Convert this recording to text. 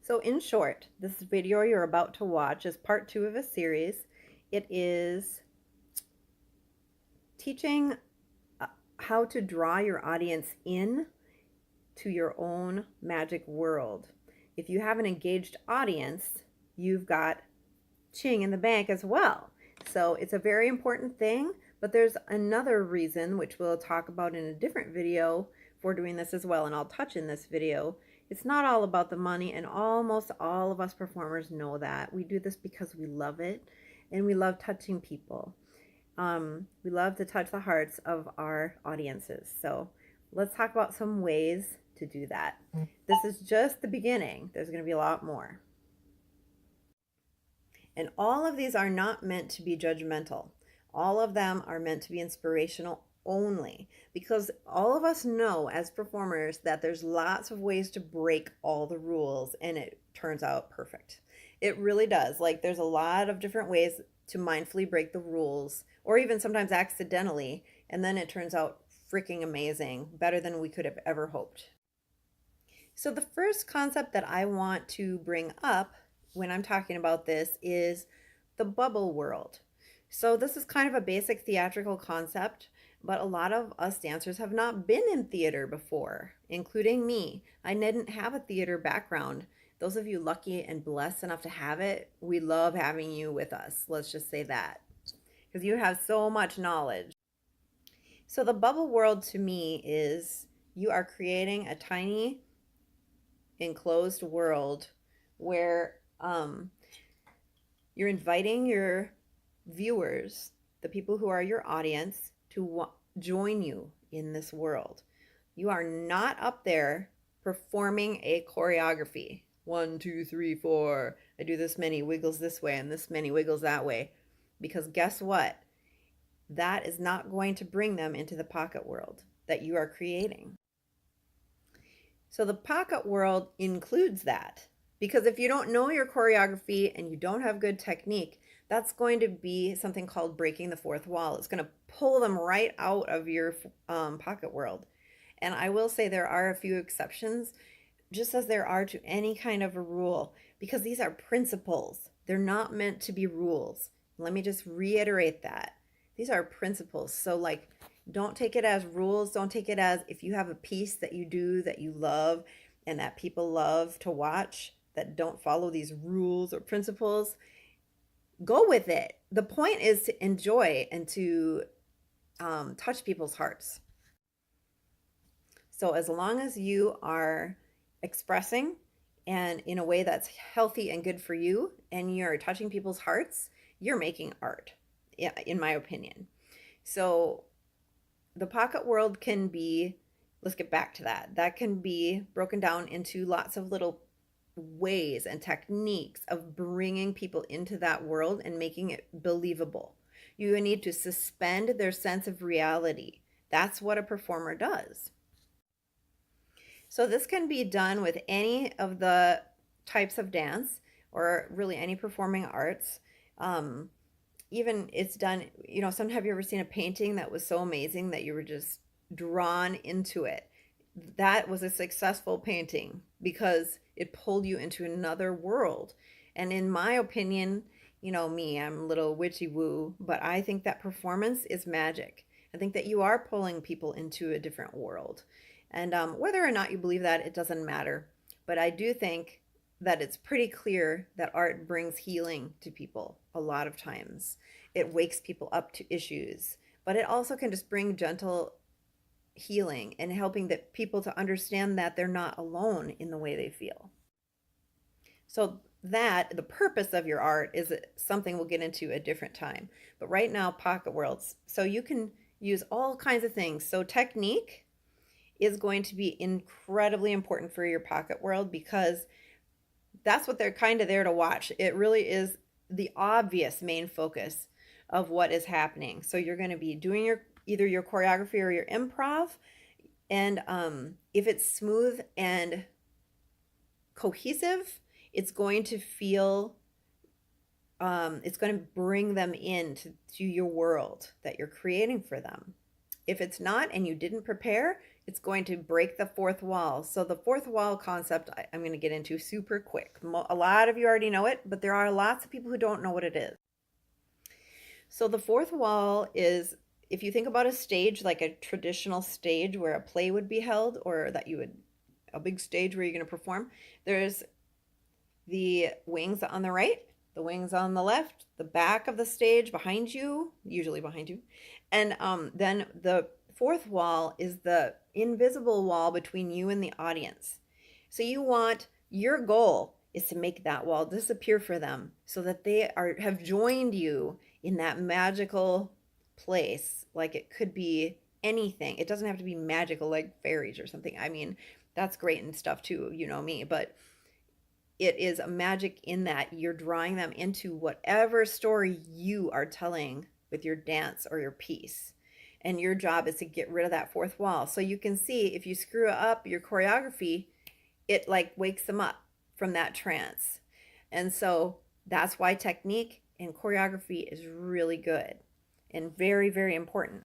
So in short, this video you're about to watch is part 2 of a series. It is teaching how to draw your audience in to your own magic world. If you have an engaged audience, you've got ching in the bank as well. So it's a very important thing, but there's another reason, which we'll talk about in a different video, for doing this as well, and I'll touch in this video. It's not all about the money, and almost all of us performers know that. We do this because we love it, and we love touching people. We love to touch the hearts of our audiences. So let's talk about some ways to do that. This is just the beginning. There's going to be a lot more. And all of these are not meant to be judgmental. All of them are meant to be inspirational only, because all of us know as performers that there's lots of ways to break all the rules and it turns out perfect. It really does. Like, there's a lot of different ways to mindfully break the rules, or even sometimes accidentally, and then it turns out freaking amazing, better than we could have ever hoped. So the first concept that I want to bring up when I'm talking about this is the bubble world. So this is kind of a basic theatrical concept, but a lot of us dancers have not been in theater before, including me. I didn't have a theater background. Those of you lucky and blessed enough to have it, we love having you with us. Let's just say that, because you have so much knowledge. So the bubble world to me is you are creating a tiny enclosed world where you're inviting your viewers, the people who are your audience, to join you in this world. You are not up there performing a choreography. 1, 2, 3, 4. I do this many wiggles this way and this many wiggles that way. Because guess what? That is not going to bring them into the pocket world that you are creating. So the pocket world includes that. Because if you don't know your choreography and you don't have good technique, that's going to be something called breaking the fourth wall. It's going to pull them right out of your pocket world. And I will say there are a few exceptions, just as there are to any kind of a rule, because these are principles. They're not meant to be rules. Let me just reiterate that. These are principles. So like, don't take it as rules. Don't take it as if you have a piece that you do that you love and that people love to watch that don't follow these rules or principles, go with it. The point is to enjoy and to touch people's hearts. So as long as you are expressing and in a way that's healthy and good for you, and you're touching people's hearts, you're making art, in my opinion. So the pocket world can be, let's get back to that. That can be broken down into lots of little ways and techniques of bringing people into that world and making it believable. You need to suspend their sense of reality. That's what a performer does. So this can be done with any of the types of dance, or really any performing arts. Even it's done, have you ever seen a painting that was so amazing that you were just drawn into it? That was a successful painting because it pulled you into another world. And in my opinion, me, I'm a little witchy woo, but I think that performance is magic. I think that you are pulling people into a different world. And whether or not you believe that, it doesn't matter. But I do think that it's pretty clear that art brings healing to people a lot of times. It wakes people up to issues, but it also can just bring gentle healing and helping that people to understand that they're not alone in the way they feel. So that the purpose of your art is something we'll get into a different time. But right now, pocket worlds. So you can use all kinds of things. So technique is going to be incredibly important for your pocket world, because that's what they're kind of there to watch. It really is the obvious main focus of what is happening. So you're going to be doing either your choreography or your improv, and if it's smooth and cohesive, it's going to feel, it's going to bring them into your world that you're creating for them. If it's not and you didn't prepare, It's going to break the fourth wall. So the fourth wall concept I'm going to get into super quick. A lot of you already know it, but there are lots of people who don't know what it is. So the fourth wall is, if you think about a stage, like a traditional stage where a play would be held, or that you would, a big stage where you're going to perform, there's the wings on the right, the wings on the left, the back of the stage behind you, usually behind you, and then the fourth wall is the invisible wall between you and the audience. So your goal is to make that wall disappear for them so that they have joined you in that magical place. Like, it could be anything. It doesn't have to be magical like fairies or something. I mean, that's great and stuff too, you know me, but it is a magic in that you're drawing them into whatever story you are telling with your dance or your piece. And your job is to get rid of that fourth wall. So you can see, if you screw up your choreography, it like wakes them up from that trance. And so that's why technique and choreography is really good and very, very important.